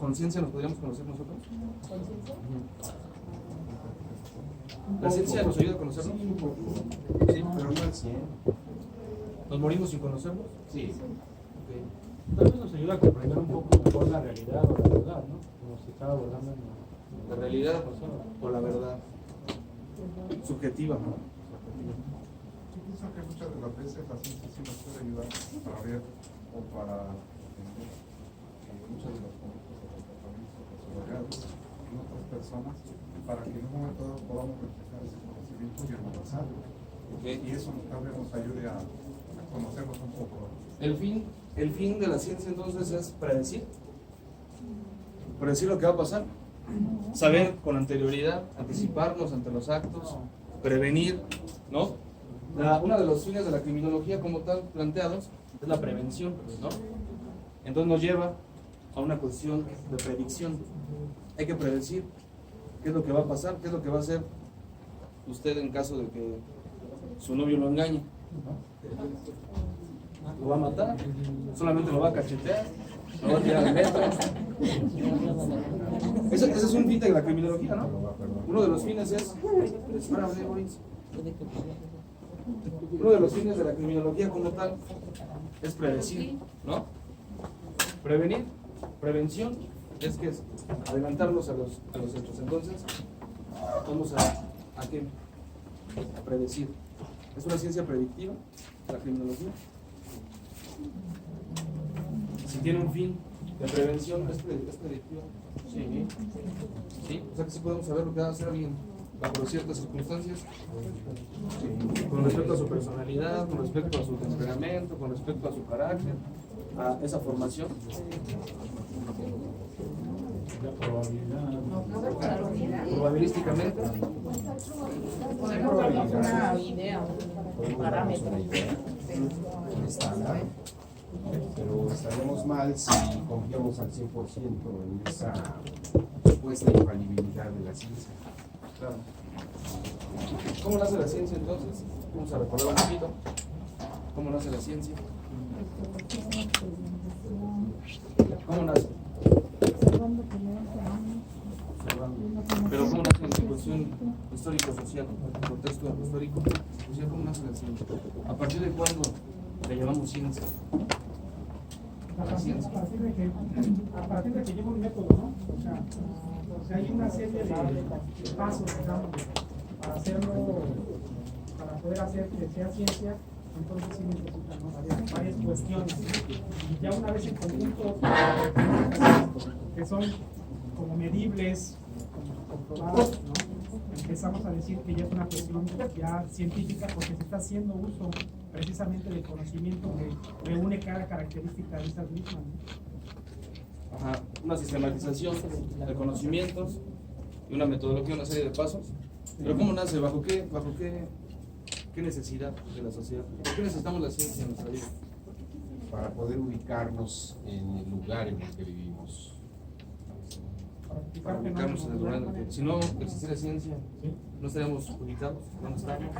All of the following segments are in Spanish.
¿Conciencia nos podríamos conocer nosotros? ¿La ciencia nos ayuda a conocernos? Sí, un poco. Sí, Pero no al 100. ¿Nos morimos sin conocernos? Sí. Ok. Tal vez nos ayuda a comprender un poco mejor la realidad o la verdad, ¿no? Como se estaba abordando en La realidad o la verdad subjetiva, ¿no? Yo pienso que muchas de las veces la ciencia sí nos puede ayudar para ver o para entender muchas de las conductas o comportamientos desarrollados en otras personas para que en un momento dado podamos reflejar ese conocimiento y avanzarlo. Okay. Y eso tal vez nos ayude a conocernos un poco. El fin de la ciencia entonces es predecir lo que va a pasar, saber con anterioridad, anticiparnos ante los actos, prevenir, ¿no? Uno de los fines de la criminología como tal planteados es la prevención, ¿no? Entonces nos lleva a una cuestión de predicción. Hay que predecir qué es lo que va a pasar, qué es lo que va a hacer usted en caso de que su novio lo engañe, ¿no? Lo va a matar, solamente lo va a cachetear, lo va a tirar al metro. Ese es un fin de la criminología, ¿no? Uno de los fines es... Uno de los fines de la criminología como tal es predecir, ¿no? Prevenir, prevención, es que es adelantarnos a los hechos. Entonces, vamos a qué? A predecir. ¿Es una ciencia predictiva la criminología? Si tiene un fin de prevención, ¿es predictiva? Sí. ¿Sí? O sea que sí podemos saber lo que va a hacer alguien bajo ciertas circunstancias, con respecto a su personalidad, con respecto a su temperamento, con respecto a su carácter, a esa formación. la probabilidad. Probabilísticamente. Podemos darnos una idea, un parámetro. Un estándar, pero estaremos mal si confiamos al 100% en esa supuesta infalibilidad de la ciencia. Claro. ¿Cómo nace la ciencia entonces? Vamos a recordar un poquito. ¿Cómo nace la ciencia? ¿Cómo nace? Observando. Pero ¿cómo nace en su cuestión histórico-social, contexto histórico? Social, ¿cómo nace la ciencia? ¿A partir de cuándo le llamamos ciencia? A partir de que lleva un método, ¿no? O sea, hay una serie de pasos, digamos, para hacerlo, para poder hacer que sea ciencia, entonces sí necesitan, ¿no? varias cuestiones. Y ya una vez en conjunto, que son como medibles, como comprobadas, ¿no? Empezamos a decir que ya es una cuestión ya científica porque se está haciendo uso precisamente del conocimiento que reúne cada característica de estas mismas, ¿no? Ajá, una sistematización de conocimientos y una metodología, una serie de pasos. Pero ¿cómo nace? ¿Bajo qué necesidad de la sociedad? ¿Por qué necesitamos la ciencia en nuestra vida? Para poder ubicarnos en el lugar en el que vivimos. Para ubicarnos en el lugar en el que... Si no existiera ciencia, ¿no estaríamos ubicados? ¿Dónde estamos?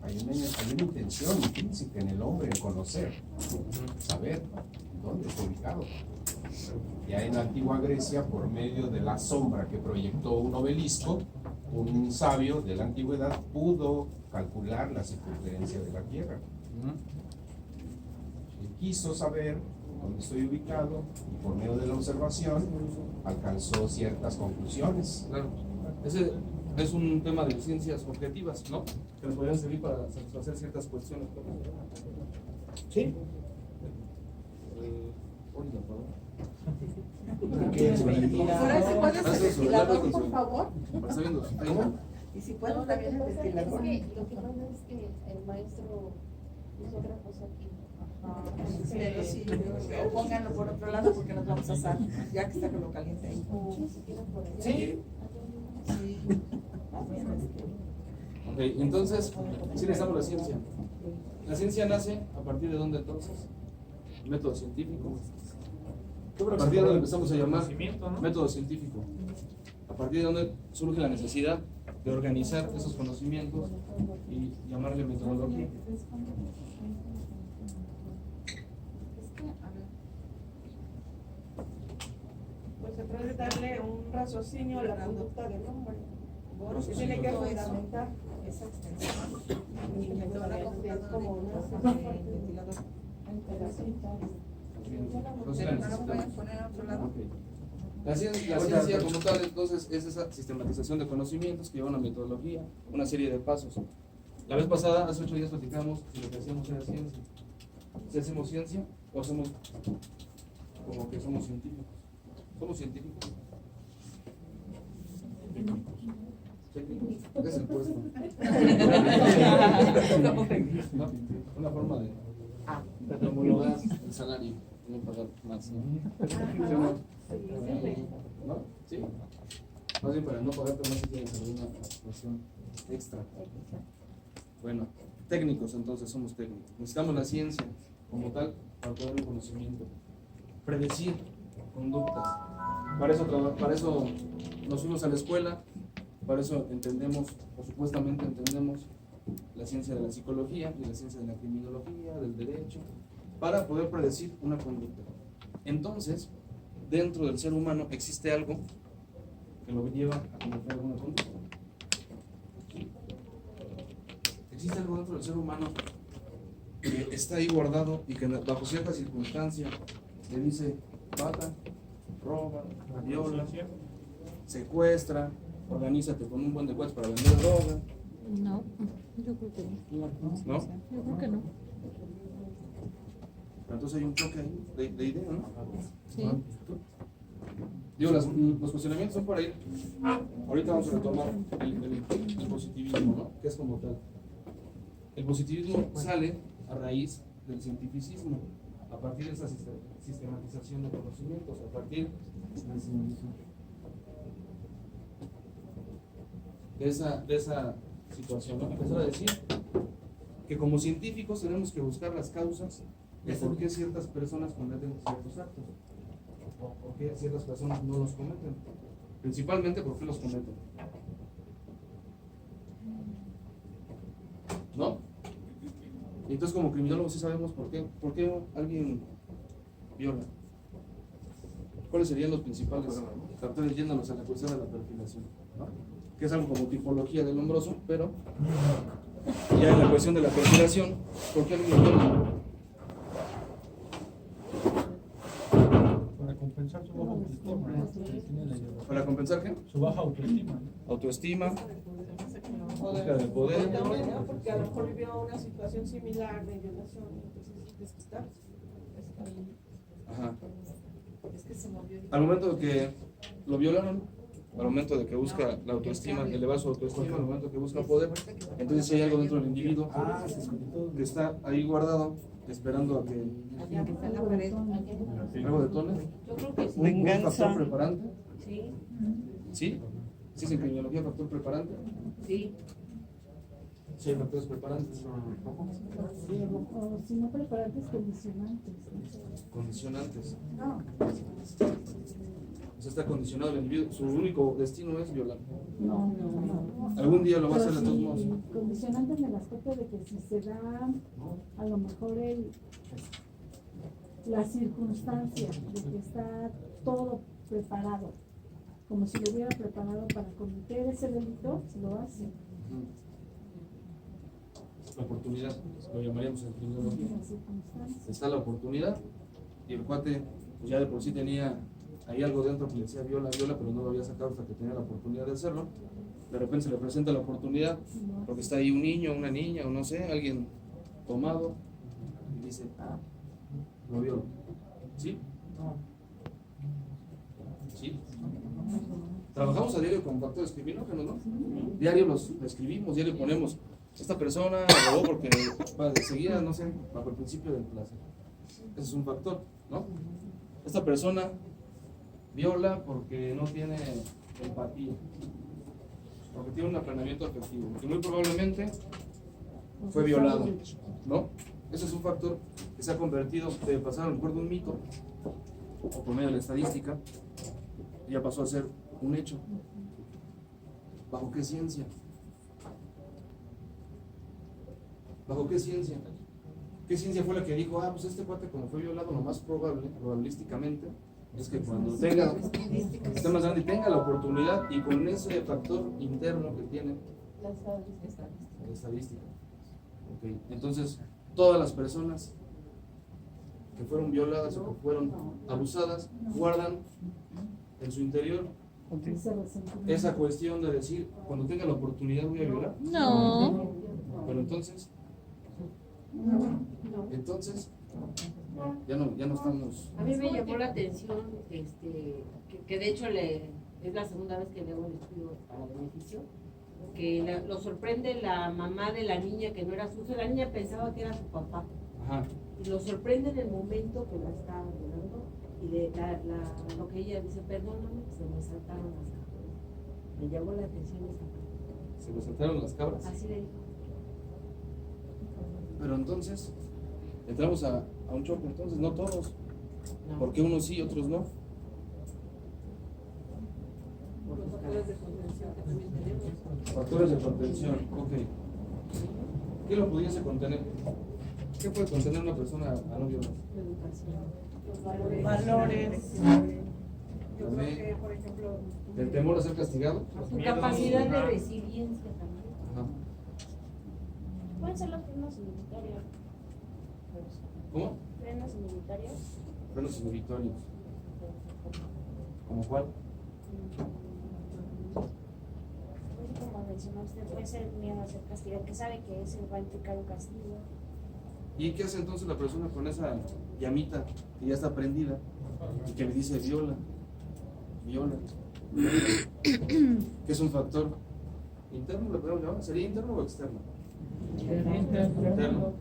Hay una intención intrínseca en el hombre en conocer, saber dónde está ubicado. Ya en la antigua Grecia, por medio de la sombra que proyectó un obelisco, un sabio de la antigüedad pudo calcular la circunferencia de la Tierra. Él quiso saber dónde estoy ubicado y por medio de la observación alcanzó ciertas conclusiones. Claro. Ese es un tema de ciencias objetivas, ¿no? Que nos podrían servir para satisfacer ciertas cuestiones. Sí. Profesora, ¿se puede ser ventilador, por favor? Está viendo, está viendo. Y si puedo también el ventilador. Lo que pasa es que el maestro hizo otra cosa aquí. Pero sí, o pónganlo por otro lado porque nos vamos a asar, ya que está con lo caliente ahí. Sí. Sí. Ok, entonces, sí necesitamos la ciencia. ¿La ciencia nace a partir de dónde entonces? Método científico. A partir de dónde empezamos a llamar método científico. A partir de dónde surge la necesidad de organizar esos conocimientos y llamarle metodología. poder darle un raciocinio a la conducta del hombre. Porque tiene que fundamentar esa extensión. Y que toda la computadora como ventilador. Pero no lo pueden poner a otro lado. Ok. La ciencia como tal, entonces, es esa sistematización de conocimientos que lleva una metodología, una serie de pasos. La vez pasada, hace 8 días, platicamos si lo que hacíamos era ciencia. Si hacemos ciencia o hacemos como que somos científicos. Somos científicos. Técnicos. Es el puesto. ¿No? Una forma de homologar el salario, no pagar más. ¿No? ¿Sí o no? ¿No? ¿Sí? Más bien para no pagarte más si tienes alguna actuación extra. Bueno, técnicos entonces, somos técnicos. Necesitamos la ciencia como tal para tener un conocimiento. Predecir conductas. Para eso nos fuimos a la escuela, para eso entendemos, o supuestamente entendemos, la ciencia de la psicología y la ciencia de la criminología, del derecho, para poder predecir una conducta. Entonces, dentro del ser humano existe algo que lo lleva a cometer alguna conducta. Existe algo dentro del ser humano que está ahí guardado y que bajo cierta circunstancia le dice mata, roba, viola, secuestra, organízate con un buen de cuates para vender droga. No, yo creo que no. ¿No? Yo creo que no. Pero entonces hay un choque ahí de idea, ¿no? Sí. Digo, los cuestionamientos son para ir. Ahorita vamos a retomar el positivismo, ¿no? Que es como tal. El positivismo sale a raíz del cientificismo, a partir de esa sistematización de conocimientos, a partir de esa situación, ¿no? Empezar a decir que como científicos tenemos que buscar las causas de por qué ciertas personas cometen ciertos actos, o por qué ciertas personas no los cometen, principalmente por qué los cometen, ¿no? Y entonces como criminólogos sí sabemos por qué alguien viola. ¿Cuáles serían los principales factores yéndonos a la cuestión de la perfilación, ¿no? Que es algo como tipología del hombroso, pero ya en la cuestión de la perfilación, ¿por qué alguien viola? Para compensar su baja autoestima. ¿Para compensar qué? Su baja autoestima. Autoestima, O búsqueda de poder. también, ¿no? Porque a lo mejor vivió una situación similar de violación y entonces desquitarse. Ajá. Es que se movió. Al momento de que lo violaron, al momento de que busca la autoestima, elevar su autoestima, al momento de que busca poder, entonces si hay algo dentro del individuo que está ahí guardado, esperando a que Allá está en la pared. algo detone. Yo creo que sí. ¿Un factor preparante? Sí, ¿Sí? ¿Sí es en criminología factor preparante? sí. Sí, hay factores preparantes. O si no preparantes, condicionantes. Condicionantes. No. O sea, está condicionado el individuo. Su único destino es violar. No. Algún día lo va a hacer Pero de todos sí, modos. condicionantes en el aspecto de que si se da a lo mejor la circunstancia de que está todo preparado, como si lo hubiera preparado para cometer ese delito, lo hace. La oportunidad, lo llamaríamos en criminología. La circunstancia. Está la oportunidad y el cuate pues ya de por sí tenía ahí algo dentro que le decía viola, pero no lo había sacado hasta que tenía la oportunidad de hacerlo. De repente se le presenta la oportunidad porque está ahí un niño, una niña o no sé, alguien tomado y dice, lo violo. ¿Sí? ¿Sí? Trabajamos a diario con factores criminógenos, ¿no? Diario los escribimos, diario ponemos, esta persona robó porque seguía, no sé, bajo el principio del placer. Ese es un factor, ¿no? Esta persona viola porque no tiene empatía, porque tiene un aplanamiento afectivo, porque muy probablemente fue violado, ¿no? Ese es un factor que se ha convertido de pasar a lo mejor de un mito o por medio de la estadística, ya pasó a ser un hecho. ¿Bajo qué ciencia? ¿Bajo qué ciencia? ¿Qué ciencia fue la que dijo, pues este cuate como fue violado, lo más probable, probabilísticamente, es que cuando tenga, esté más grande y tenga la oportunidad, y con ese factor interno que tiene, La estadística. la estadística. Ok, entonces, todas las personas que fueron violadas o que fueron abusadas guardan en su interior Ese resentimiento. esa cuestión de decir, cuando tenga la oportunidad voy a violar. No. Pero entonces ya no estamos. A mí me llamó la atención, que de hecho es la segunda vez que leo el estudio para beneficio, que lo sorprende la mamá de la niña que no era su hija. La niña pensaba que era su papá. Ajá. Y lo sorprende en el momento que la está violando y lo que ella dice, perdóname, se me saltaron las cabras. Me llamó la atención esa parte. Se me saltaron las cabras. Así le dijo. Pero entonces entramos a un choque, entonces no todos, No. porque unos sí, otros no. Por los factores de contención que también tenemos. Factores de contención, ok. ¿Qué lo pudiese contener? ¿Qué puede contener una persona a no violar? La educación. Los valores. Yo creo que, por ejemplo, ¿El temor a ser castigado? Su capacidad de resiliencia también. Ajá. Pueden ser los frenos inhibitorios. ¿Cómo? Frenos inhibitorios. Frenos inhibitorios. ¿Como cuál? Como mencionó usted, puede ser el miedo a ser castigado, que sabe que eso va a implicar un castigo. ¿Y qué hace entonces la persona con esa llamita que ya está prendida y que le dice viola? Viola. ¿Qué es un factor interno? ¿Le podemos llamar? ¿Sería interno o externo? Interno.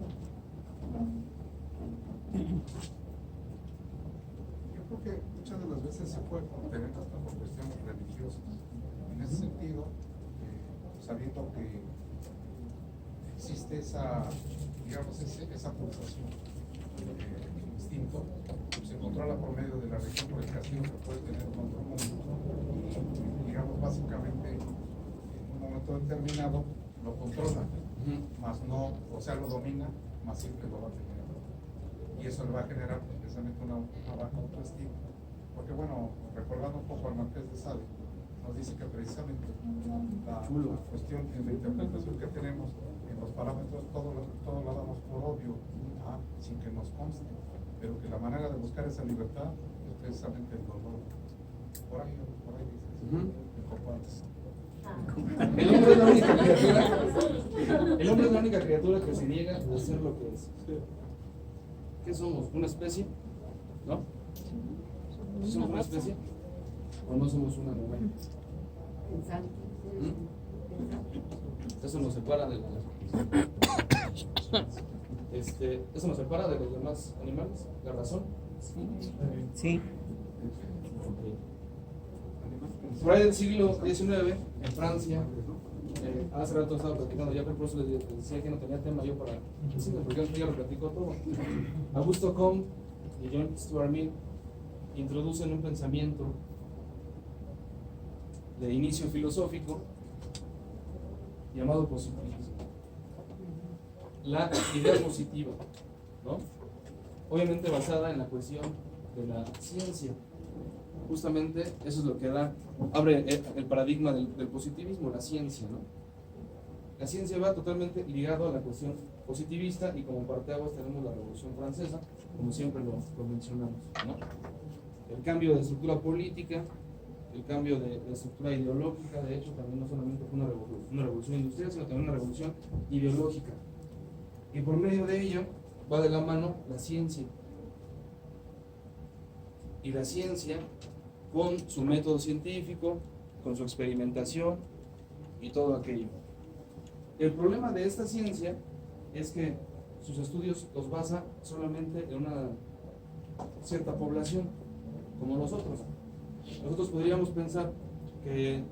Yo creo que muchas de las veces se puede contener hasta por cuestiones religiosas. En ese sentido, sabiendo que existe esa, digamos, esa pulsación instinto, se controla por medio de la religión por el castigo que puede tener contra un mundo. Y, digamos, básicamente, en un momento determinado, lo controla, más no, o sea, lo domina, más siempre lo va a tener. Y eso le va a generar precisamente una baja autoestima. Porque bueno, recordando un poco al Marqués de Sade, nos dice que precisamente la cuestión en la interpretación que tenemos en los parámetros, todo lo damos por obvio, sin que nos conste, pero que la manera de buscar esa libertad es precisamente el dolor. Por ahí dices, me compartes. El hombre es la única criatura. El hombre es la única criatura que se niega a ser lo que es. ¿Qué somos? ¿Una especie? ¿No? ¿Somos una especie? ¿O no somos un animal? Pensando. Eso nos separa de eso nos separa de los demás animales, la razón. Sí. Por ahí del siglo XIX, en Francia, hace rato estaba platicando, ya por eso les decía que no tenía tema yo para decirles, porque ya lo platicó todo. Augusto Comte y John Stuart Mill introducen un pensamiento de inicio filosófico llamado positivismo. La idea positiva, ¿no? Obviamente basada en la cuestión de la ciencia. Justamente eso es lo que abre el paradigma del positivismo, la ciencia, ¿no? La ciencia va totalmente ligado a la cuestión positivista y como parteaguas tenemos la Revolución Francesa, como siempre lo mencionamos, ¿no? El cambio de estructura política, el cambio de estructura ideológica, de hecho también no solamente fue una revolución industrial, sino también una revolución ideológica. Y por medio de ello va de la mano la ciencia. Y la ciencia, con su método científico, con su experimentación y todo aquello. El problema de esta ciencia es que sus estudios los basa solamente en una cierta población, como nosotros. Nosotros podríamos pensar que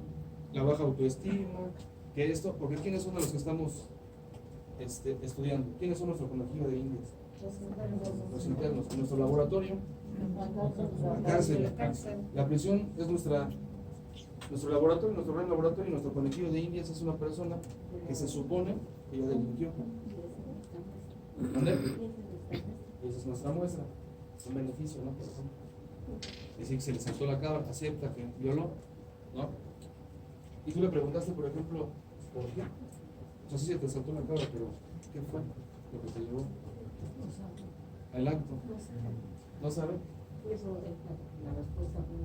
la baja autoestima, que esto, porque ¿quiénes son los que estamos estudiando? ¿Quiénes son nuestro conejillo de indias? Los internos. En nuestro laboratorio, la cárcel. La prisión es nuestro laboratorio, nuestro gran laboratorio, y nuestro conejillo de indias es una persona que se supone que ya delinquió. ¿Dónde? Esa es nuestra muestra, es un beneficio, ¿no? Por ejemplo. Dice que se le saltó la cabra, acepta que violó, ¿no? Y tú le preguntaste, por ejemplo, ¿por qué? O sea, sí se te saltó la cabra, pero ¿qué fue lo que te llevó al acto? ¿No sabe? Eso, la respuesta fue...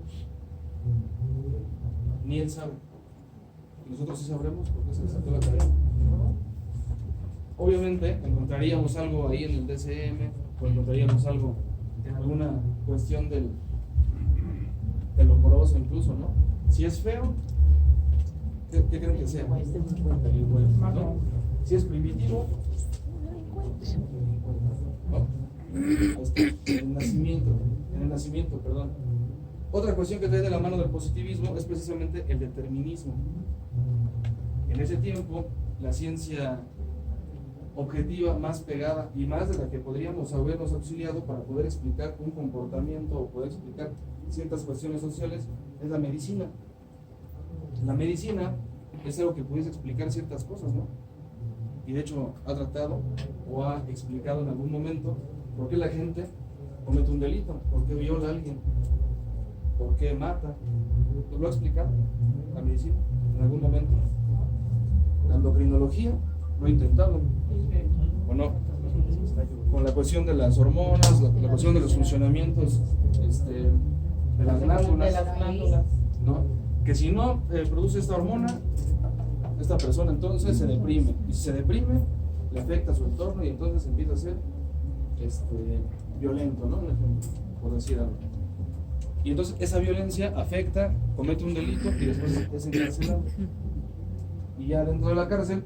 Ni él sabe. Y nosotros sí sabremos por qué se le saltó la cabra. Obviamente encontraríamos algo ahí en el DCM, o encontraríamos algo en alguna cuestión del hombroso incluso, ¿no? Si es feo, ¿qué creen que sea? Delincuente, ¿no? Si es primitivo, ¿no? En el nacimiento, perdón. Otra cuestión que trae de la mano del positivismo es precisamente el determinismo. En ese tiempo, la ciencia objetiva más pegada y más de la que podríamos habernos auxiliado para poder explicar un comportamiento o poder explicar ciertas cuestiones sociales es la medicina. La medicina es algo que pudiese explicar ciertas cosas, ¿no? Y de hecho ha tratado o ha explicado en algún momento por qué la gente comete un delito, por qué viola a alguien, por qué mata. ¿Tú lo ha explicado la medicina en algún momento? La endocrinología lo ha intentado, ¿o no? Con la cuestión de las hormonas, la cuestión de los funcionamientos de las glándulas, ¿no? Que si no produce esta hormona, esta persona entonces se deprime, y si se deprime le afecta a su entorno y entonces empieza a ser violento, ¿no? Por decir algo. Y entonces esa violencia afecta, comete un delito y después es encarcelado. Y ya dentro de la cárcel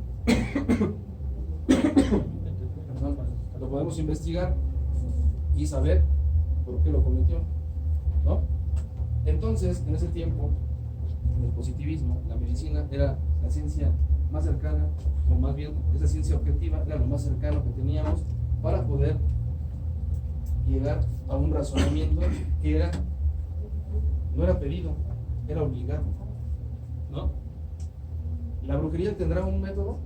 lo podemos investigar y saber por qué lo cometió, ¿no? Entonces, en ese tiempo, en el positivismo, la medicina era la ciencia más cercana, o más bien, esa ciencia objetiva era lo más cercano que teníamos para poder llegar a un razonamiento que no era pedido, era obligado, ¿no? ¿La brujería tendrá un método?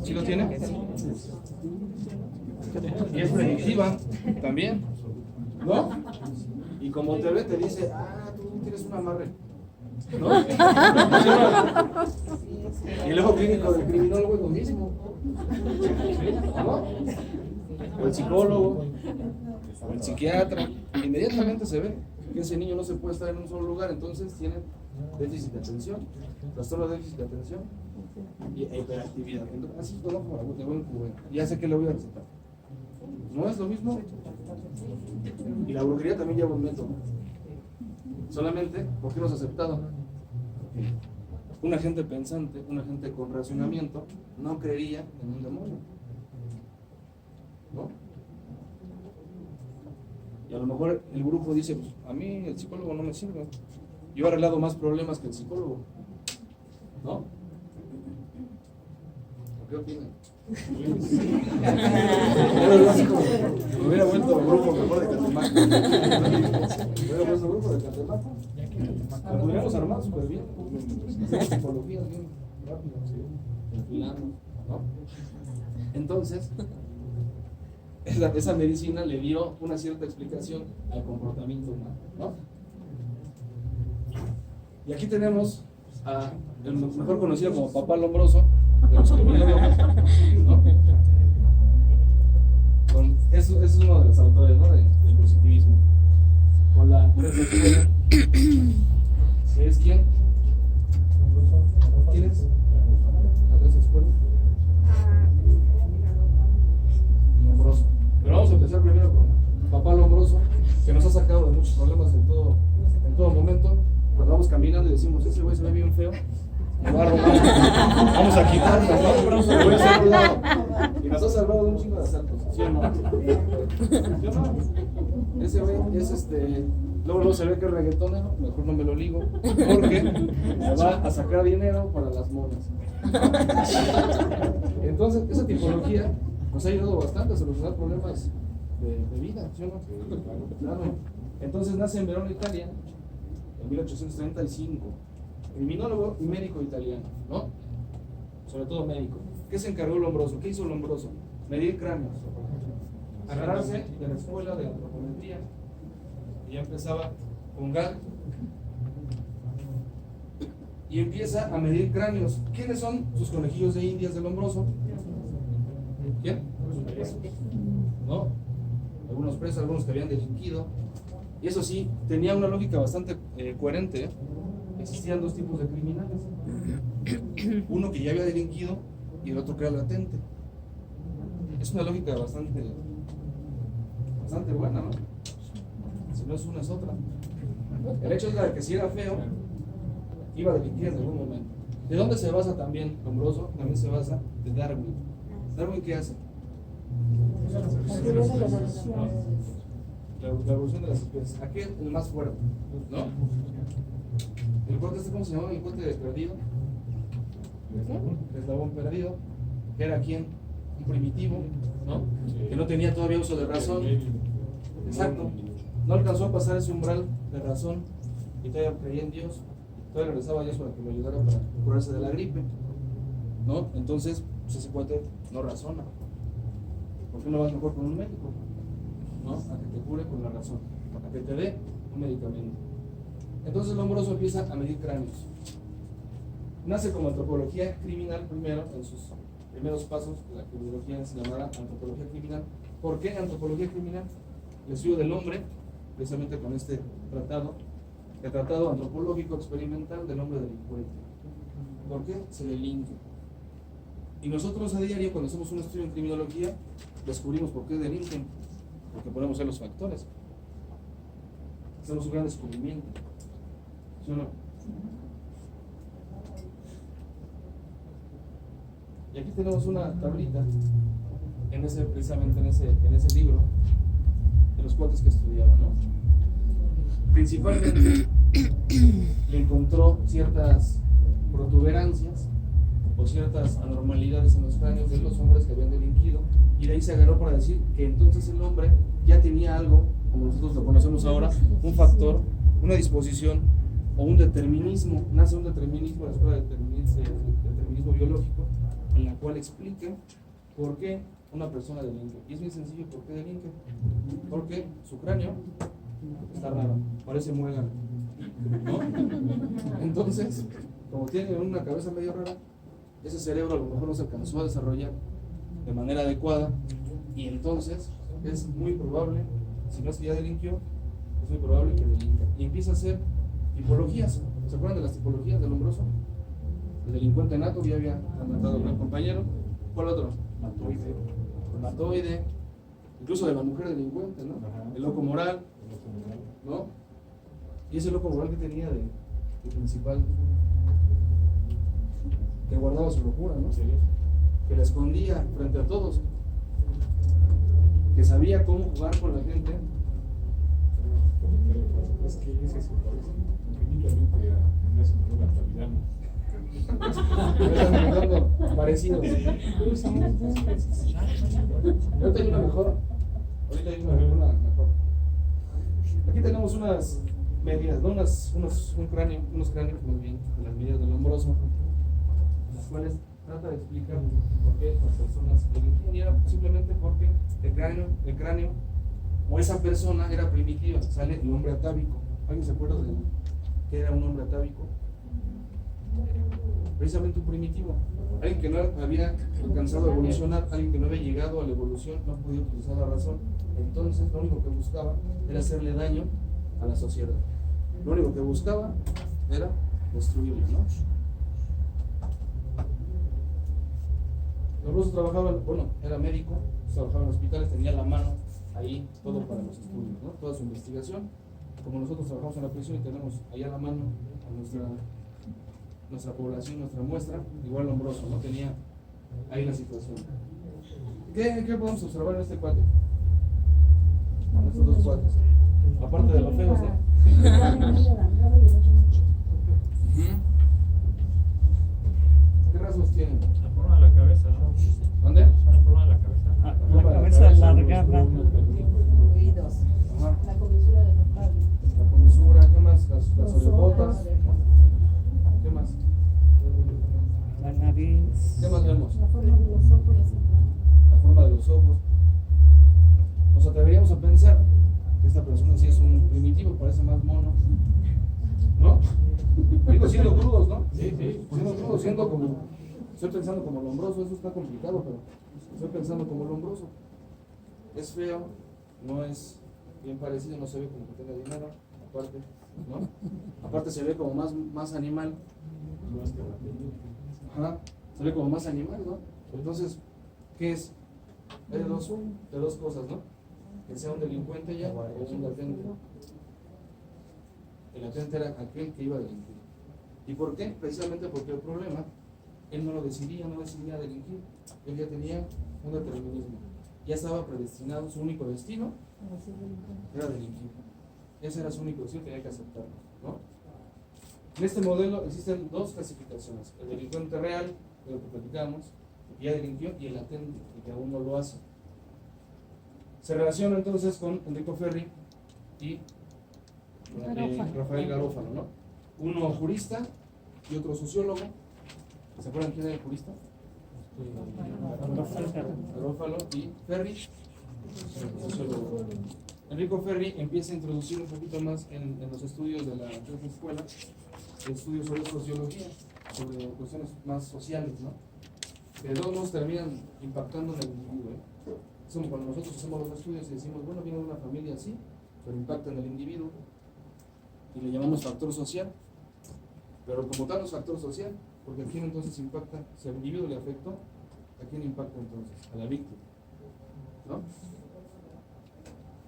¿Sí lo tiene? Y es predictiva también, ¿no? Y como te ve, te dice, tú tienes un amarre, ¿no? Y el ojo clínico del criminólogo es lo mismo, ¿no? O el psicólogo, o el psiquiatra, inmediatamente se ve que ese niño no se puede estar en un solo lugar, entonces tiene déficit de atención, trastorno de déficit de atención y hiperactividad. Entonces, así todo como de buen cubero. Ya sé que le voy a recetar. ¿No es lo mismo? Y la brujería también lleva un método. Solamente porque no es aceptado. Una gente pensante, una gente con razonamiento, no creería en un demonio, ¿no? Y a lo mejor el grupo dice, pues, a mí el psicólogo no me sirve. Yo he arreglado más problemas que el psicólogo, ¿no? ¿Qué opinan? Me hubiera vuelto el grupo mejor de Catemaco. Me hubiera vuelto el grupo de Catemaco. Lo podríamos armar súper bien. Hacemos tipologías bien rápido, enfilando, ¿no? Entonces, esa medicina le dio una cierta explicación al comportamiento humano, ¿no? Y aquí tenemos a el mejor conocido como Papá Lombroso de los criminólogos, ¿no? Eso es uno de los autores, ¿no? del positivismo. Con la tercera escuela, ¿que es quién? ¿Quién es? La tercera escuela. Lombroso. Pero vamos a empezar primero con Papá Lombroso, que nos ha sacado de muchos problemas en todo momento. Cuando vamos caminando y decimos, ese güey se ve bien feo, me va a robar, vamos a quitarlo, ¿no? Voy a hacer un lado. Y nos ha salvado de un chingo de asaltos, ¿sí o no? ¿Sí o no? Ese güey es luego se ve que es reggaetonero, mejor no me lo ligo, porque me va a sacar dinero para las monas. Entonces, esa tipología nos ha ayudado bastante a solucionar problemas de vida, ¿sí o no? Claro. Entonces nace en Verona, Italia, en 1835, criminólogo y médico italiano, ¿no? Sobre todo médico. ¿Qué se encargó Lombroso? ¿Qué hizo Lombroso? Medir cráneos. agarrarse de la escuela de antropometría. Y ya empezaba con Gall. Y empieza a medir cráneos. ¿Quiénes son sus conejillos de indias del Lombroso? ¿Quién? ¿No? Algunos presos, algunos que habían delinquido. Y eso sí, tenía una lógica bastante coherente. ¿Eh? Existían dos tipos de criminales. Uno que ya había delinquido y el otro que era latente. Es una lógica bastante buena, ¿no? Si no es una, es otra. El hecho es de que si era feo, iba a delinquir en algún momento. ¿De dónde se basa también Lombroso? También se basa de Darwin. ¿Darwin qué hace? La evolución de las especies. Aquí es el más fuerte, ¿no? El cuate ¿cómo se llamaba? El cuate perdido. El eslabón perdido. Que era quién? Un primitivo, ¿no? Que no tenía todavía uso de razón. Exacto. No alcanzó a pasar ese umbral de razón y todavía creía en Dios. Todavía regresaba a Dios para que lo ayudara para curarse de la gripe, ¿no? Entonces, pues ese cuate no razona. ¿Por qué no vas mejor con un médico? ¿No? A que te cure con la razón, a que te dé un medicamento. Entonces Lombroso empieza a medir cráneos. Nace como antropología criminal primero, en sus primeros pasos de la criminología se llamará antropología criminal. ¿Por qué antropología criminal? El estudio del hombre, precisamente con este tratado, el tratado antropológico experimental del hombre delincuente. ¿Por qué? Se delinque. Y nosotros a diario, cuando hacemos un estudio en criminología, descubrimos por qué delinquen, porque ponemos ahí los factores. Hacemos un gran descubrimiento. ¿Sí o no? Y aquí tenemos una tablita, precisamente en ese libro, de los cuates que estudiaban, ¿no? Principalmente le encontró ciertas protuberancias o ciertas anormalidades en los cráneos de los hombres que habían delinquido, y de ahí se agarró para decir que entonces el hombre ya tenía algo, como nosotros lo conocemos ahora, un factor, una disposición o un determinismo. Nace un determinismo, la escuela de determinismo biológico, en la cual explica por qué una persona delinque. Y es muy sencillo por qué delinque. Porque su cráneo está raro, parece muégano, ¿no? Entonces, como tiene una cabeza medio rara, ese cerebro a lo mejor no se alcanzó a desarrollar de manera adecuada, y entonces es muy probable, si no es que ya delinquió, es muy probable que delinca. Y empieza a hacer tipologías. ¿Se acuerdan de las tipologías del Lombroso? El delincuente nato, ya había comentado con el compañero. ¿Cuál otro? Matoide. Incluso de la mujer delincuente, ¿no? El loco moral, ¿no? Y ese loco moral que tenía de principal, que guardaba su locura, ¿no? Que la escondía frente a todos, que sabía cómo jugar con la gente. Es que ese se parece infinitamente a Ignacio Manuel Altamirano. Están contando parecidos. Ahorita hay una mejor. Aquí tenemos unas medidas, ¿no? unos cráneos muy bien, de las medidas del Lombroso, las cuales trata de explicar por qué las personas delinquían, y era simplemente porque el cráneo o esa persona era primitiva. Sale el hombre atávico. ¿Alguien se acuerda de qué era un hombre atávico? Precisamente un primitivo, alguien que no había alcanzado a evolucionar, alguien que no había llegado a la evolución, no podía utilizar la razón. Entonces lo único que buscaba era hacerle daño a la sociedad. Lo único que buscaba era destruirla, ¿no? Lombroso trabajaba, era médico, trabajaba en hospitales, tenía la mano ahí todo para los estudios, ¿no? Toda su investigación. Como nosotros trabajamos en la prisión y tenemos ahí a la mano a nuestra población, nuestra muestra, igual Lombroso, ¿no? Tenía ahí la situación. ¿Qué podemos observar en este cuate? En estos dos cuates. Aparte de los feos, ¿no? ¿Qué rasgos tienen? La forma de la cabeza, ¿no? ¿Dónde? La forma de la cabeza. La cabeza alargada. Oídos. Ajá. La comisura de los labios. La comisura, ¿qué más? Las orejotas. ¿Qué más? La nariz. ¿Qué más vemos? La forma de los ojos. La forma de los ojos. a pensar que esta persona sí es un primitivo, parece más mono, ¿no? Digo, siendo crudos, ¿no? Sí, sí. Siendo crudos, siendo como, estoy pensando como lombroso, eso está complicado, pero estoy pensando como lombroso. Es feo, no es bien parecido, no se ve como que tenga dinero, aparte, ¿no? Aparte se ve como más animal. Ajá, se ve como más animal, ¿no? Entonces, ¿qué es? Hay de dos cosas, ¿no? Que sea un delincuente ya o un latente. El latente era aquel que iba a delinquir. ¿Y por qué? Precisamente porque el problema, él no decidía delinquir. Él ya tenía un determinismo. Ya estaba predestinado, su único destino era delinquir. Ese era su único destino, tenía que aceptarlo, ¿no? En este modelo existen dos clasificaciones: el delincuente real, de lo que platicamos, el que ya delinquió, y el latente, el que aún no lo hace. Se relaciona entonces con Enrico Ferri y Rafael Garófalo, ¿no? Uno jurista y otro sociólogo. ¿Se acuerdan quién era el jurista? Garófalo y Ferri, sociólogo. Enrico Ferri empieza a introducir un poquito más en los estudios de la escuela, estudios sobre sociología, sobre cuestiones más sociales, ¿no? Que de todos modos terminan impactando en el individuo, ¿eh? Es como cuando nosotros hacemos los estudios y decimos, bueno, viene de una familia así, pero impacta en el individuo, y le llamamos factor social. Pero como tal no es factor social, porque ¿a quién entonces impacta? Si al individuo le afectó, ¿a quién impacta entonces? A la víctima, ¿no?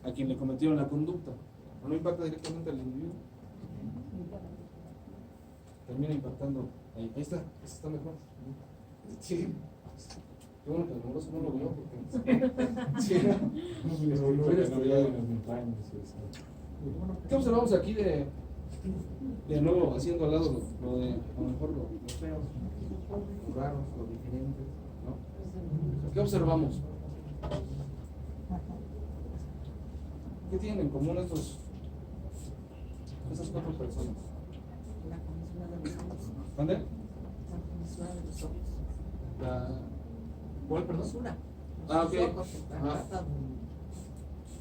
A quien le cometieron la conducta. ¿O no impacta directamente al individuo? Termina impactando ahí. Ahí está, ese está mejor. Sí. Qué bueno que el amoroso no lo vio, porque sí. ¿Qué observamos aquí de nuevo, haciendo al lado lo de, a lo mejor lo feo, lo raro, lo diferente, ¿no? ¿Qué observamos? ¿Qué tienen en común esas cuatro personas? ¿Dónde? ¿Cuál, perdón? Ah, ok. Ajá.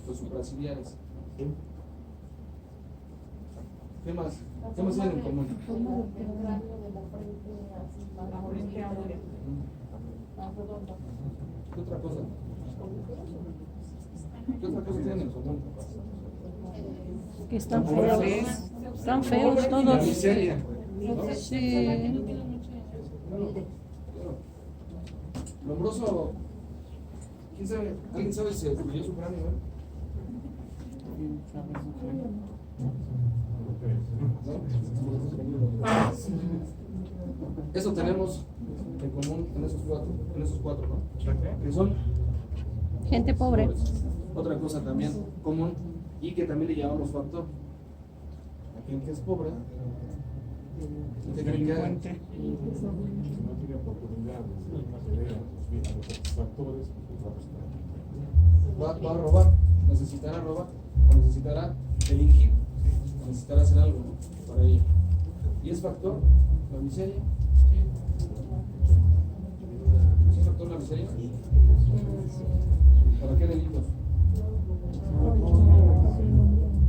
Los supraciliares. ¿Qué más? ¿Qué más tienen en común? ¿Qué otra cosa? ¿Qué otra cosa tienen en común? Que están feos. Están feos La todos. miseria. Sí. Lombroso, ¿quién sabe? ¿Alguien sabe si destruyó su cráneo? Eso tenemos en común en esos cuatro, ¿no? Que son Gente pobre. pobres. Otra cosa también común y que también le llamamos factor. Aquel que es pobre, Delincuente. No tiene oportunidades, los factores, va a robar, necesitará robar, o necesitará delinquir, necesitará hacer algo, ¿no? Para ello. ¿Y es factor la miseria? ¿Es factor la miseria? ¿Para qué delitos?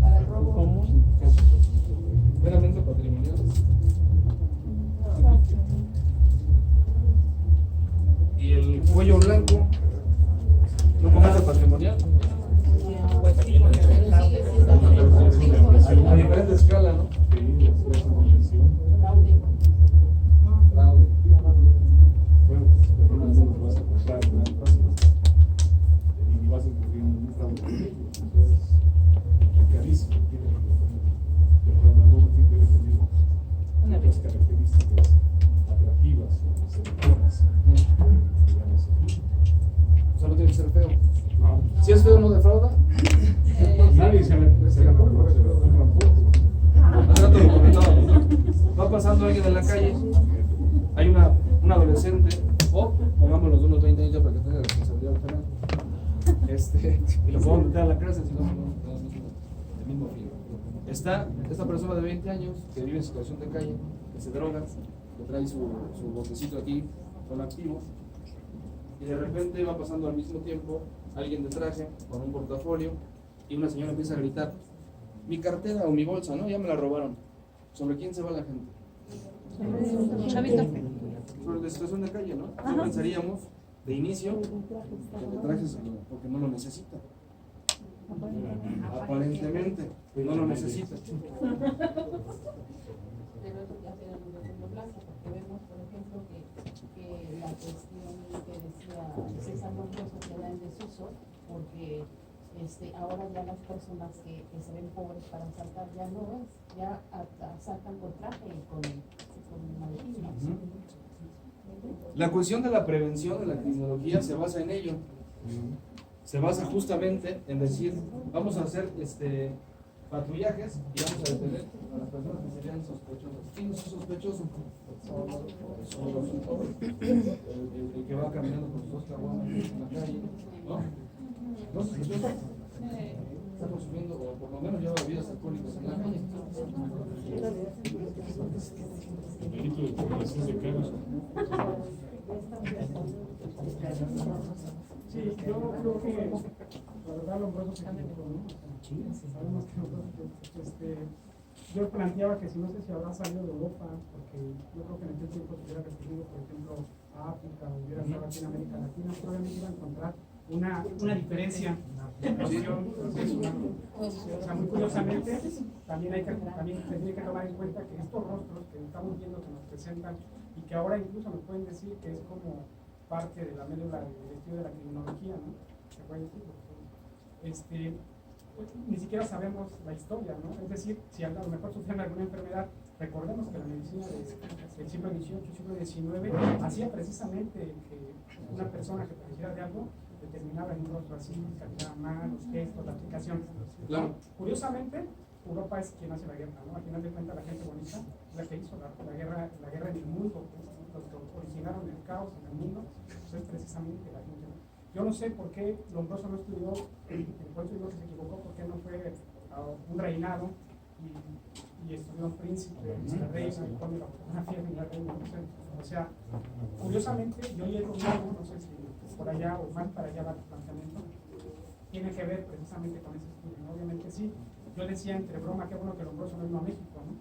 Para el robo. Meramente patrimoniales. Y el cuello blanco no comienza patrimonial. A diferente escala, ¿no? Fraude. bueno, pero no te vas a comprar y vas a incurrir en un fraude. Entonces, es carísimo. El programador debe tener otras características atractivas o seductoras. Digamos así. O sea, no tiene que ser feo. No. Si es feo, no defrauda. Nadie se la compra, se la compran poco. Hace rato lo comentábamos, ¿no? Va pasando alguien en la calle, hay un adolescente, o pongámoslo de unos 20 años ya para que tenga responsabilidad penal, y lo podemos meter a la cárcel si no tenemos el mismo fin. Está esta persona de 20 años que vive en situación de calle, que se droga, que trae su botecito aquí con activo, y de repente va pasando al mismo tiempo alguien de traje con un portafolio y una señora empieza a gritar, mi cartera o mi bolsa, ¿no? Ya me la robaron. ¿Sobre quién se va la gente? Chavito. Sobre la situación de calle, ¿no? No pensaríamos de inicio que el traje porque no lo necesita. Aparentemente, no lo necesita. Pero eso ya será un segundo plazo, porque vemos, por ejemplo, que la cuestión que decía César Monroso queda en desuso, porque ahora ya las personas que se ven pobres para asaltar ya no es, ya asaltan con traje y con maletín. La cuestión de la prevención de la criminología se basa en ello. Se basa justamente en decir, vamos a hacer patrullajes y vamos a detener a las personas que serían sospechosas. ¿Quién es sospechoso? El que va caminando con sus dos caguamas en la calle, ¿no? ¿No es sospechoso? Está consumiendo, o por lo menos lleva bebidas alcohólicas en la calle. El delito de población de carros. Sí, yo creo que la verdad Lombroso se equivocó, ¿no? Sabemos que yo planteaba que si no sé si habrá salido de Europa, porque yo creo que en aquel tiempo se hubiera referido, por ejemplo, a África, o hubiera estado aquí en América Latina, probablemente iba a encontrar una diferencia de noción. O sea, muy curiosamente, también se tiene que tomar en cuenta que estos rostros que estamos viendo que nos presentan y que ahora incluso nos pueden decir que es como parte de la médula del estudio de la criminología, ¿no? Se puede decir, pues, ni siquiera sabemos la historia, ¿no? Es decir, si a lo mejor sufren alguna enfermedad, recordemos que la medicina del siglo XVIII, siglo XIX, hacía precisamente que una persona que padeciera de algo determinaba en un rostro así, caminaba mal, los gestos, la aplicación. Claro. Curiosamente, Europa es quien hace la guerra, ¿no? Al final de cuentas, la gente bonita es la que hizo la guerra en el mundo, pues, los que originaron el caos en el mundo, pues es precisamente la gente. Yo no sé por qué Lombroso no estudió, por eso digo que se equivocó, porque no fue a un reinado y estudió un príncipe, la reina, y pone la fotografía de la reina. O sea, curiosamente, yo llego algo, no sé si por allá o más para allá va el planteamiento, tiene que ver precisamente con ese estudio, ¿no? Obviamente sí. Yo decía entre broma, qué bueno que Lombroso no vino a México, ¿no?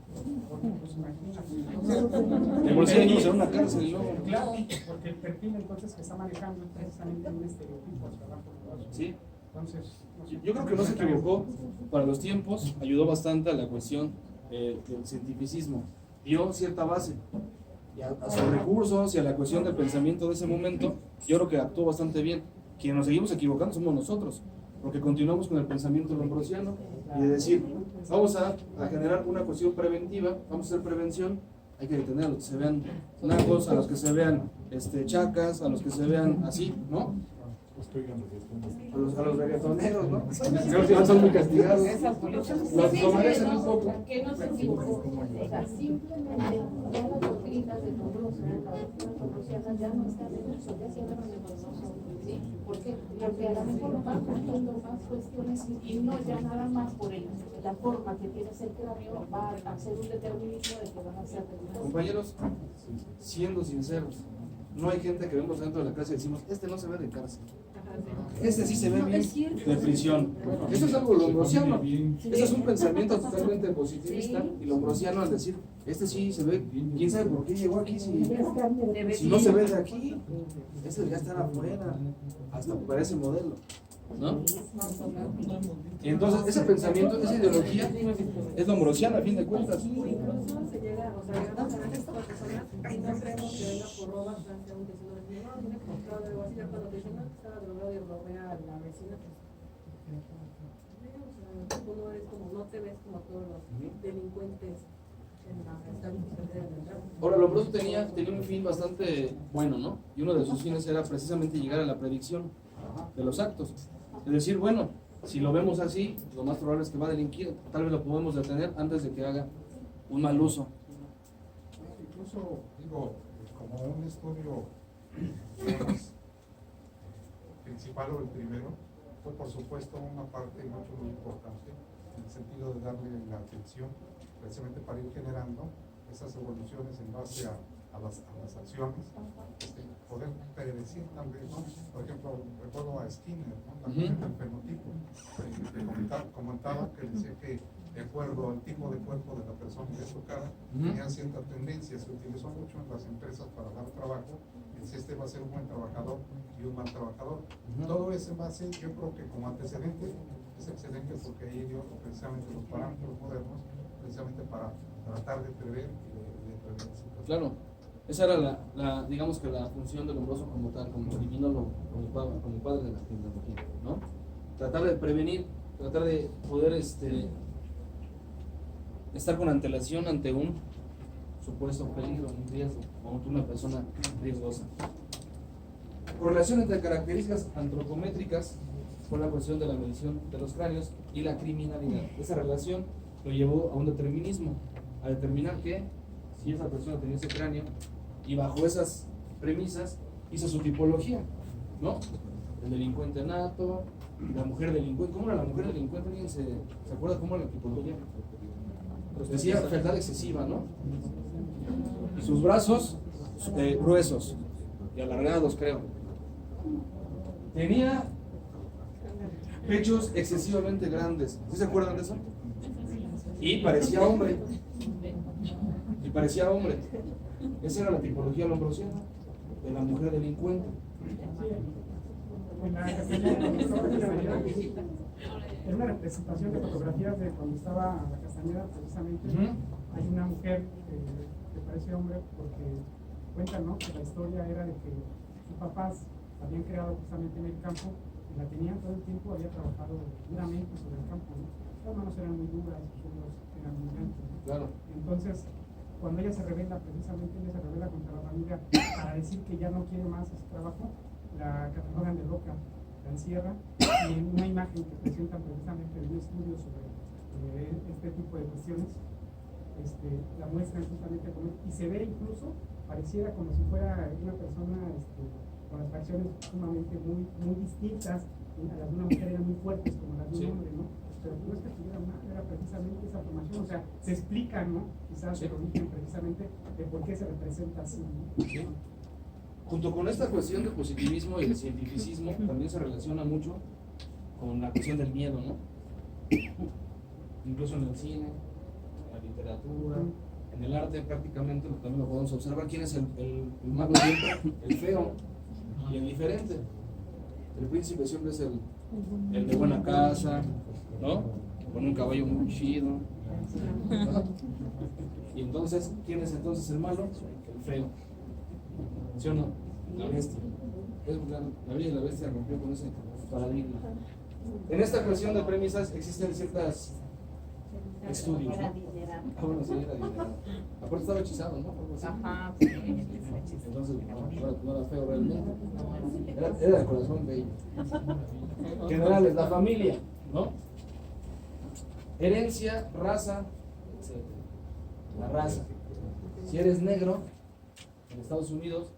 Porque pues imagínate. Lombroso vino a una cárcel y luego. Claro, porque el perfil entonces que está manejando es precisamente un estereotipo hacia abajo. Sí. Entonces, no sé. Yo creo que no se equivocó. Para los tiempos ayudó bastante a la cuestión del cientificismo. Dio cierta base. Y a sus recursos y a la cuestión del pensamiento de ese momento, yo creo que actuó bastante bien. Quienes nos seguimos equivocando somos nosotros, porque continuamos con el pensamiento lombrosiano y de decir, vamos a generar una cuestión preventiva, vamos a hacer prevención, hay que detener a los que se vean nacos, a los que se vean chacas, a los que se vean así, ¿no? A los reggaetoneros, ¿no? Que son muy castigados. Los merecen un poco. Que no se equivocó. O sea, simplemente ya las doctrinas de Lombroso, las lombrosianas ya no están en uso, ya se hablan de Lombroso. ¿Sí? ¿Por qué? Porque a lo mejor van poniendo más cuestiones y no ya nada más por la forma que tiene ese cráneo va a hacer un determinismo de que van a ser delitos. Compañeros, siendo sinceros, no hay gente que vemos dentro de la clase y decimos, este no se ve de cárcel. Este sí se ve bien de prisión. Eso es algo lombrosiano. Ese es un pensamiento totalmente positivista y lombrosiano al decir, este sí se ve, quién sabe por qué llegó aquí si no se ve de aquí. Ese debería estar afuera, hasta para ese modelo, ¿no? Y entonces ese pensamiento, esa ideología es lombrosiana a fin de cuentas. Incluso se llega, o sea, llegamos a veces con personas y no creemos que venga por robar frente a un vecino de mi no, tiene comprado algo así, ya cuando te dicen, no, que estaba drogado y robé a la vecina, pues, tú no eres como, no te ves como todos los delincuentes en la estadística de entrar. Ahora, Lombroso tenía un fin bastante bueno, ¿no? Y uno de sus fines era precisamente llegar a la predicción de los actos. Es decir, bueno, si lo vemos así, lo más probable es que va a delinquir, tal vez lo podemos detener antes de que haga un mal uso. Incluso, digo, como un estudio principal o el primero, fue por supuesto una parte mucho muy importante en el sentido de darle la atención precisamente para ir generando esas evoluciones en base a a las acciones, poder predecir tal vez, ¿no? Por ejemplo, recuerdo a Skinner, ¿no? También el fenotipo, que comentaba que decía que de acuerdo al tipo de cuerpo de la persona que tocaba, tenía cierta tendencia, se utilizó mucho en las empresas para dar trabajo, si este va a ser un buen trabajador y un mal trabajador. Todo ese base, yo creo que como antecedente es excelente porque ahí dio precisamente los parámetros modernos, precisamente para tratar de prever y de prever situaciones. Claro, esa era digamos que la función del Lombroso como tal, como criminólogo, como padre de la criminología, ¿no? Tratar de prevenir, tratar de poder estar con antelación ante un supuesto peligro, un riesgo, o una persona riesgosa. Correlación entre características antropométricas con la cuestión de la medición de los cráneos y la criminalidad. Esa relación lo llevó a un determinismo, a determinar que si esa persona tenía ese cráneo y bajo esas premisas hizo su tipología, ¿no? El delincuente nato, la mujer delincuente. ¿Cómo era la mujer delincuente? ¿Alguien se acuerda cómo era la tipología? Pues decía fealdad excesiva, ¿no? Y sus brazos gruesos y alargados, creo. Tenía pechos excesivamente grandes. ¿Sí se acuerdan de eso? Y parecía hombre. Esa era la tipología lombrosiana de la mujer delincuente. En una representación de fotografías de cuando estaba la Castañeda, precisamente, hay una mujer que parece hombre porque cuentan, ¿no?, que la historia era de que sus papás habían creado justamente en el campo y la tenían todo el tiempo, había trabajado duramente sobre el campo, ¿no? Las manos eran muy duras, sus hombros eran muy grandes, ¿no? Claro. Entonces, cuando ella se rebela, precisamente ella se rebela contra la familia para decir que ya no quiere más ese trabajo, la catalogan de loca, la encierra, y en una imagen que presentan precisamente en un estudio sobre este tipo de cuestiones, la muestran justamente como, y se ve incluso, pareciera como si fuera una persona con las facciones sumamente muy distintas, las de una mujer eran muy fuertes como las de un hombre, ¿no? Pero no es que tuviera era precisamente esa formación, o sea, se explica, ¿no?, quizás el origen precisamente de por qué se representa así, ¿no? Sí. Junto con esta cuestión del positivismo y el cientificismo, también se relaciona mucho con la cuestión del miedo, ¿no? Incluso en el cine, en la literatura, en el arte prácticamente también lo podemos observar. ¿Quién es el malo siempre? El feo y el diferente. El príncipe siempre es el de buena casa, ¿no? Con un caballo muy chido, ¿no? Y entonces, ¿quién es entonces el malo? El feo. ¿Sí o no? La bestia. La Bella y la Bestia rompió con ese paradigma. En esta cuestión de premisas existen ciertos estudios, ¿no? Bueno, sí, era adinerado. Aparte estaba hechizado, ¿no? Ajá. Entonces, no era feo realmente. Era de corazón bello. Generales, la familia, ¿no? Herencia, raza, etc. La raza. Si eres negro en Estados Unidos,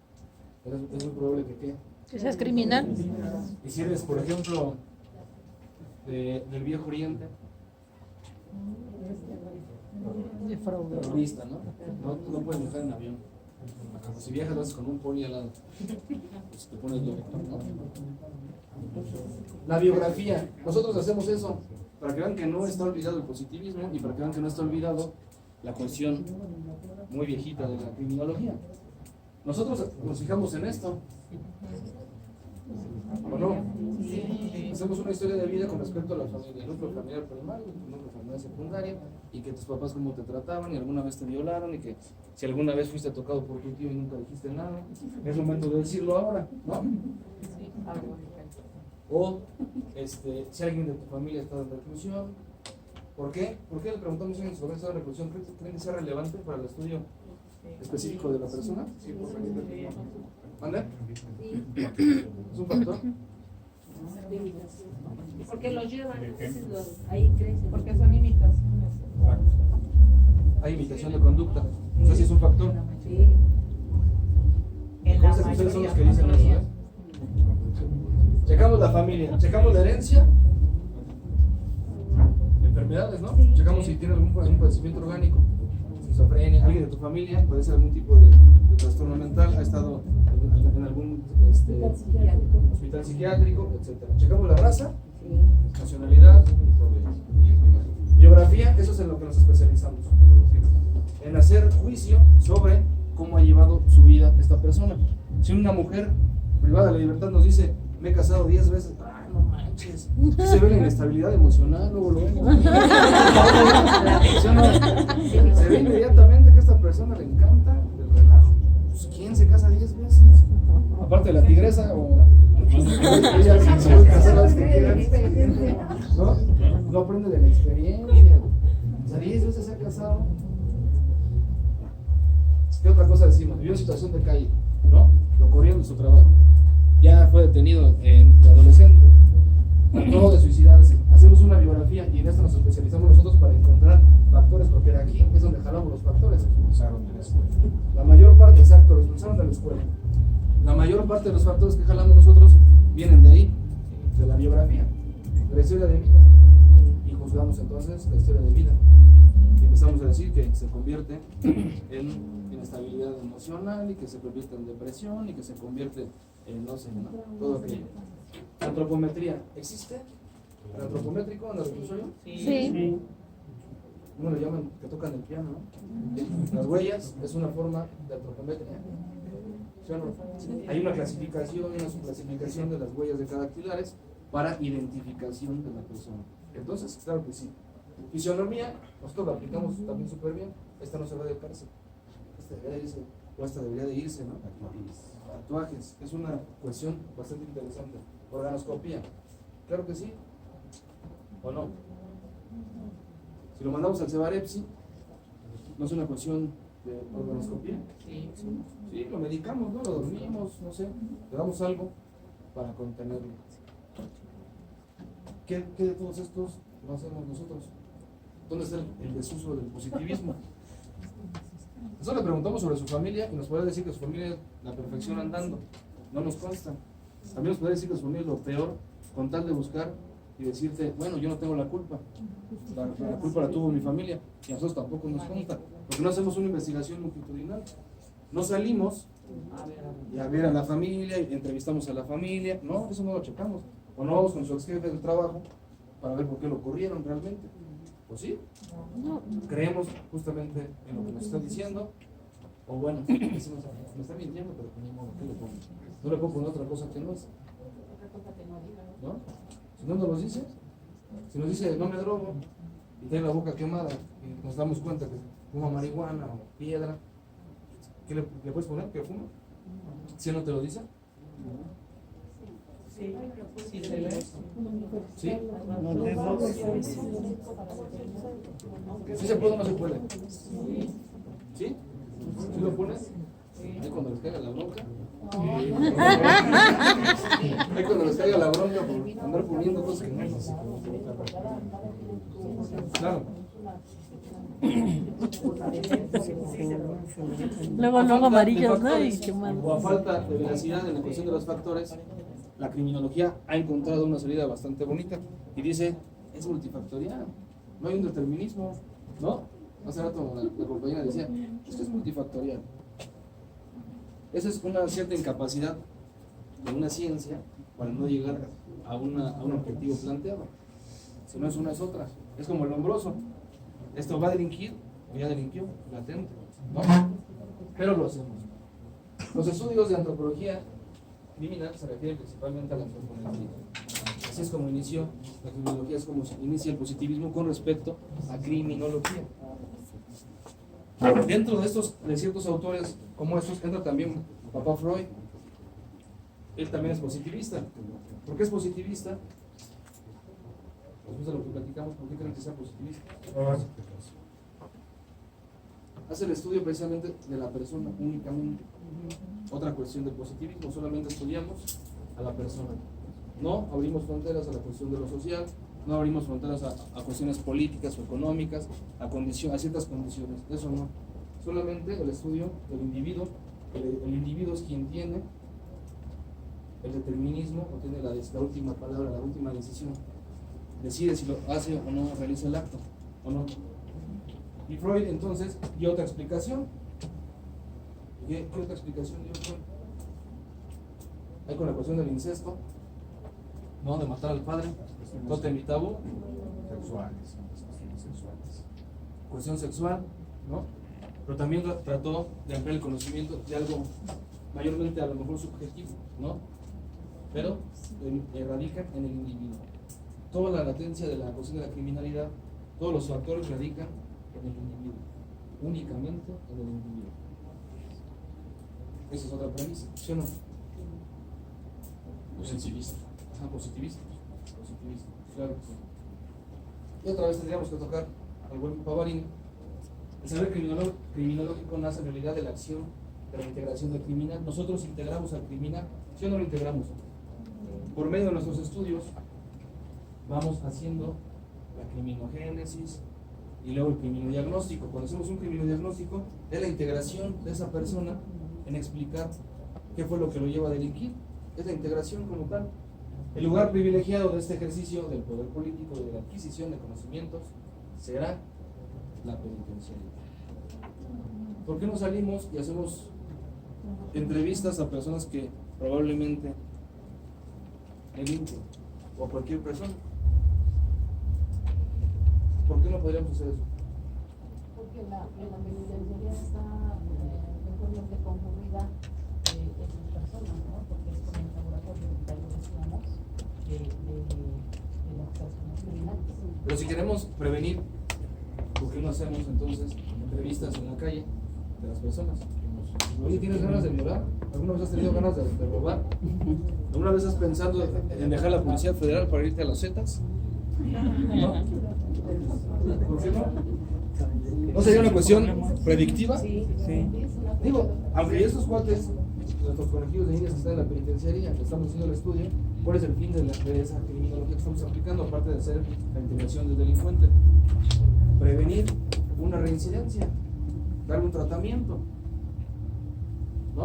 es muy probable que ¿qué? ¿Que seas criminal? Y si eres, por ejemplo, del Viejo Oriente, terrorista, ¿no? No puedes viajar en avión. Si viajas vas con un poli al lado, pues te pones loco, ¿no? La biografía. Nosotros hacemos eso para que vean que no está olvidado el positivismo y para que vean que no está olvidado la cuestión muy viejita de la criminología. Nosotros nos fijamos en esto, ¿o no? Hacemos una historia de vida con respecto a la familia, el núcleo familiar primario, el núcleo familiar secundario, y que tus papás cómo te trataban, y alguna vez te violaron, y que si alguna vez fuiste tocado por tu tío y nunca dijiste nada, es momento de decirlo ahora, ¿no? O si alguien de tu familia está en reclusión. ¿Por qué? ¿Por qué le preguntamos si sobre esta reclusión? ¿Creen que sea relevante para el estudio específico de la persona? Sí, por favor. ¿Manda? ¿Es un factor? Porque los llevan, ahí crecen. Porque son imitaciones. Hay imitación de conducta. O sea, sí es un factor. Sí. En la Ustedes son los que mayoría. dicen eso, ¿eh? Checamos la familia, checamos la herencia, enfermedades, ¿no? Checamos si tiene algún padecimiento orgánico, esquizofrenia, alguien de tu familia, puede ser algún tipo de trastorno mental, ha estado en algún hospital psiquiátrico, etc. Checamos la raza, nacionalidad y todo ello. Biografía, eso es en lo que nos especializamos, en hacer juicio sobre cómo ha llevado su vida esta persona. Si una mujer privada de la libertad nos dice, me he casado 10 veces, ay, no manches, se ve la inestabilidad emocional, luego lo vemos. Se ve inmediatamente que a esta persona le encanta el relajo. Pues, ¿quién se casa 10 veces? Aparte de la tigresa, o ella se puede casar las que quieran, ¿no? No aprende de la experiencia. O sea, 10 veces se ha casado. ¿Qué otra cosa decimos? Vivió en situación de calle, ¿no? Lo corrieron de su trabajo. Ya fue detenido de adolescente. Trató de suicidarse. Hacemos una biografía y en esto nos especializamos nosotros para encontrar factores, porque aquí es donde jalamos los factores. Los expulsaron de la escuela. La mayor parte, exacto, los expulsaron de la escuela. La mayor parte de los factores que jalamos nosotros vienen de ahí, de la biografía, de la historia de vida. Y juzgamos entonces la historia de vida. Y empezamos a decir que se convierte en inestabilidad emocional y que se convierte en depresión y que se convierte en no sé, no, todo aquello. Antropometría, ¿existe? ¿El antropométrico en el reclusorio? Sí. Uno le llaman que tocan el piano, ¿no? Las huellas es una forma de antropometría. ¿Sí o no? Hay una clasificación, una subclasificación de las huellas decadactilares para identificación de la persona. Entonces, claro que sí. Fisionomía, nosotros la aplicamos también súper bien. Esta no se va de cárcel. Esta debería de irse, o esta debería de irse, ¿no? Tatuajes, es una cuestión bastante interesante. Organoscopía, claro que sí, o no. Si lo mandamos al Cebarepsi, ¿no es una cuestión de organoscopía? Sí, lo medicamos, ¿no? Lo dormimos, no sé, le damos algo para contenerlo. ¿Qué de todos estos no hacemos nosotros? ¿Dónde está el desuso del positivismo? Nosotros le preguntamos sobre su familia y nos puede decir que su familia es la perfección andando. No nos consta. También nos puede decir que su familia es lo peor, con tal de buscar y decirte, bueno, yo no tengo la culpa. La culpa la tuvo mi familia y a nosotros tampoco nos consta. Porque no hacemos una investigación longitudinal. No salimos a ver a la familia y entrevistamos a la familia. No, eso no lo checamos. O no vamos con su ex jefe del trabajo para ver por qué lo corrieron realmente. Pues sí, creemos justamente en lo que nos está diciendo, o bueno, decimos, me está mintiendo, pero ni modo, ¿qué le pongo? No le puedo poner otra cosa que no es. ¿No? Si no nos lo dice, si nos dice no me drogo y tiene la boca quemada y nos damos cuenta que fuma marihuana o piedra, ¿qué le puedes poner? ¿Que fuma? ¿Si él no te lo dice? Sí, sí, se ve. ¿Sí? ¿Sí se puede o no se puede? ¿Sí? ¿Sí lo pones? Ahí cuando les caiga la bronca. Ahí cuando les caiga la bronca por andar poniendo cosas que no es. Claro. Luego amarillos, ¿no? Y O a falta de veracidad en la cuestión de los factores, la criminología ha encontrado una salida bastante bonita y dice, es multifactorial, no hay un determinismo, ¿no? Hace rato la compañera decía, esto es multifactorial. Esa es una cierta incapacidad de una ciencia para no llegar a un objetivo planteado. Si no es una, es otra. Es como el hombroso. Esto va a delinquir, o ya delinquió, latente, ¿no? Pero lo hacemos. Los estudios de antropología criminal se refieren principalmente a la antropometría. Así es como inició la criminología, es como inicia el positivismo con respecto a criminología. Dentro de ciertos autores como estos entra también papá Freud. Él también es positivista. ¿Por qué es positivista? Después de lo que platicamos, ¿por qué creen que sea positivista? Hace el estudio precisamente de la persona únicamente. Otra cuestión del positivismo, solamente estudiamos a la persona. No abrimos fronteras a la cuestión de lo social, no abrimos fronteras a cuestiones políticas o económicas, a ciertas condiciones. Eso no. Solamente el estudio del individuo. El individuo es quien tiene el determinismo o tiene la última palabra, la última decisión. Decide si lo hace o no realiza el acto o no. Y Freud entonces dio otra explicación. ¿Qué otra explicación dio fue? Hay con la cuestión del incesto, ¿no? De matar al padre, totem y tabú, Sexuales, son las cuestiones sexuales. cuestión sexual, ¿no? Pero también trató de ampliar el conocimiento de algo mayormente a lo mejor subjetivo, ¿no? Pero radica en el individuo. Toda la latencia de la cuestión de la criminalidad, todos los factores radican en el individuo, únicamente en el individuo. Esa es otra premisa, ¿sí o no? Positivista. Ajá, positivista, claro que sí. Y otra vez tendríamos que tocar al buen Pavarini. El saber criminológico nace en realidad de la acción de la integración del criminal. Nosotros integramos al criminal, ¿sí o no lo integramos? Por medio de nuestros estudios vamos haciendo la criminogénesis y luego el criminodiagnóstico. Cuando hacemos un criminodiagnóstico es la integración de esa persona en explicar qué fue lo que lo lleva a delinquir. Es la integración como tal. El lugar privilegiado de este ejercicio del poder político y de la adquisición de conocimientos será la penitenciaría. ¿Por qué no salimos y hacemos entrevistas a personas que probablemente delinquen o a cualquier persona? ¿Por qué no podríamos hacer eso? Porque la penitenciaría está mejormente concurrida en personas, ¿no? Porque es como el laboratorio que lo decíamos de las personas criminales. Pero si queremos prevenir, ¿por qué no hacemos entonces entrevistas en la calle de las personas? Oye, ¿tienes ganas de violar? ¿Alguna vez has tenido ganas de robar? ¿Alguna vez has pensado en dejar la Policía Federal para irte a los Zetas? ¿No? ¿Por qué no? ¿No sería una cuestión predictiva? Sí. Digo, aunque estos cuates, nuestros conejillos de indias que están en la penitenciaría, que estamos haciendo el estudio, ¿cuál es el fin de esa criminología que estamos aplicando, aparte de hacer la integración del delincuente? Prevenir una reincidencia, darle un tratamiento.